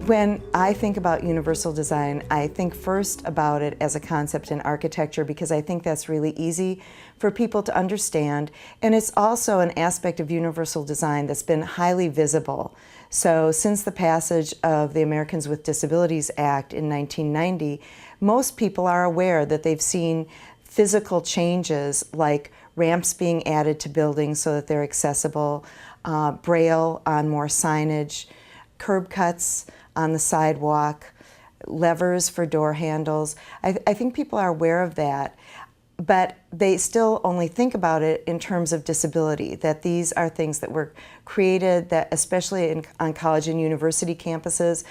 When I think about universal design, I think first about it as a concept in architecture because I think that's really easy for people to understand, and it's also an aspect of universal design that's been highly visible. So since the passage of the Americans with Disabilities Act in 1990, most people are aware that they've seen physical changes like ramps being added to buildings so that they're accessible, braille on more signage, curb cuts on the sidewalk, levers for door handles. I think people are aware of that, but they still only think about it in terms of disability, that these are things that were created, that especially on college and university campuses,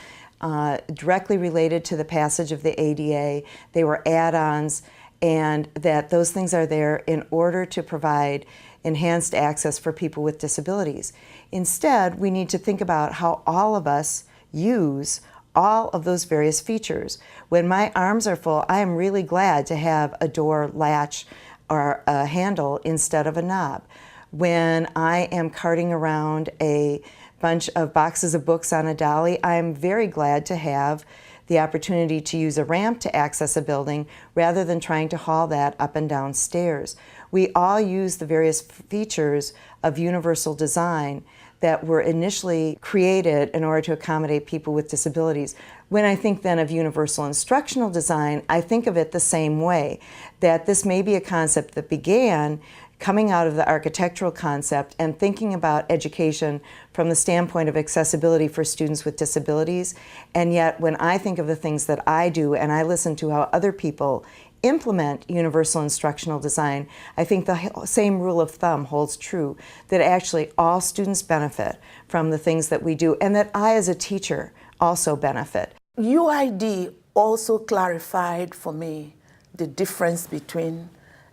directly related to the passage of the ADA. They were add-ons, and that those things are there in order to provide enhanced access for people with disabilities. Instead, we need to think about how all of us use all of those various features. When my arms are full, I am really glad to have a door latch or a handle instead of a knob. When I am carting around a bunch of boxes of books on a dolly, I'm very glad to have the opportunity to use a ramp to access a building rather than trying to haul that up and down stairs. We all use the various features of universal design that were initially created in order to accommodate people with disabilities. When I think then of universal instructional design, I think of it the same way, that this may be a concept that began coming out of the architectural concept and thinking about education from the standpoint of accessibility for students with disabilities. And yet when I think of the things that I do and I listen to how other people implement universal instructional design, I think the same rule of thumb holds true, that actually all students benefit from the things that we do, and that I as a teacher also benefit. UID also clarified for me the difference between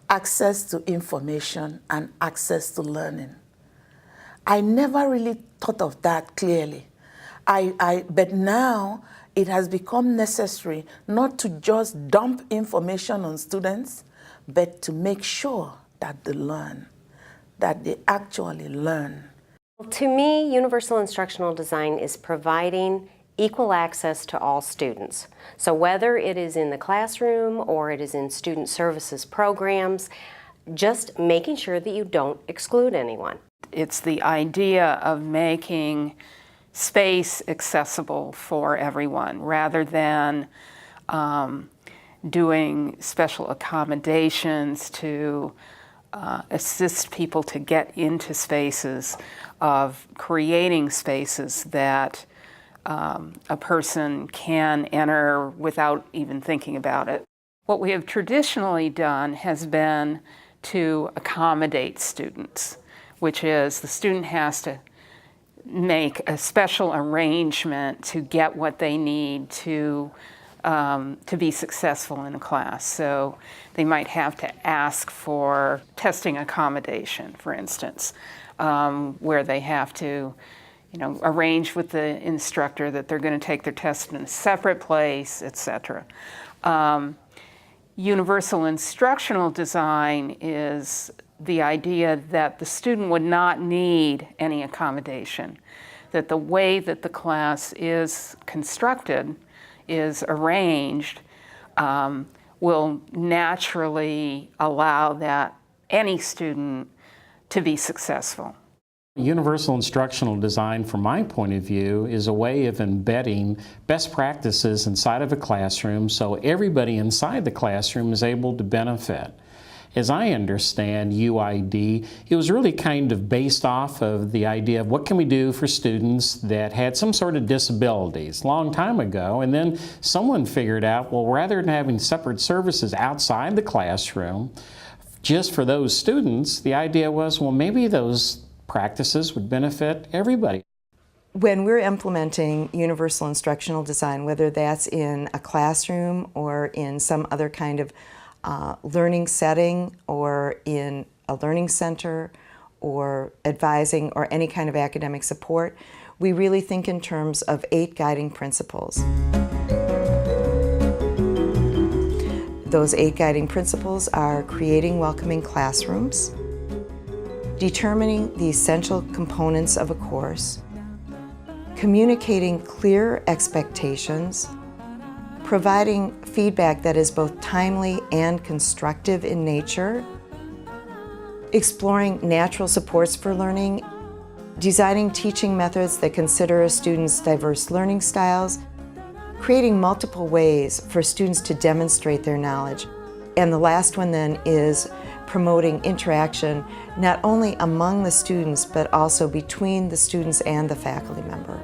access to information and access to learning. I never really thought of that clearly. But now it has become necessary not to just dump information on students, but to make sure that they learn, that they actually learn. To me, universal instructional design is providing equal access to all students. So whether it is in the classroom or it is in student services programs, just making sure that you don't exclude anyone. It's the idea of making space accessible for everyone rather than doing special accommodations to assist people to get into spaces, of creating spaces that a person can enter without even thinking about it. What we have traditionally done has been to accommodate students, which is the student has to make a special arrangement to get what they need to be successful in a class. So they might have to ask for testing accommodation, for instance, where they have to arrange with the instructor that they're going to take their test in a separate place, etc. Universal instructional design is the idea that the student would not need any accommodation, that the way that the class is constructed, is arranged, will naturally allow that any student to be successful. Universal instructional design, from my point of view, is a way of embedding best practices inside of a classroom so everybody inside the classroom is able to benefit. As I understand UID, it was really kind of based off of the idea of what can we do for students that had some sort of disabilities a long time ago, and then someone figured out, well, rather than having separate services outside the classroom just for those students, the idea was, well, maybe those practices would benefit everybody. When we're implementing universal instructional design, whether that's in a classroom or in some other kind of learning setting or in a learning center or advising or any kind of academic support, we really think in terms of 8 guiding principles. Those 8 guiding principles are creating welcoming classrooms, determining the essential components of a course, communicating clear expectations, providing feedback that is both timely and constructive in nature, exploring natural supports for learning, designing teaching methods that consider a student's diverse learning styles, creating multiple ways for students to demonstrate their knowledge. And the last one then is promoting interaction not only among the students but also between the students and the faculty member.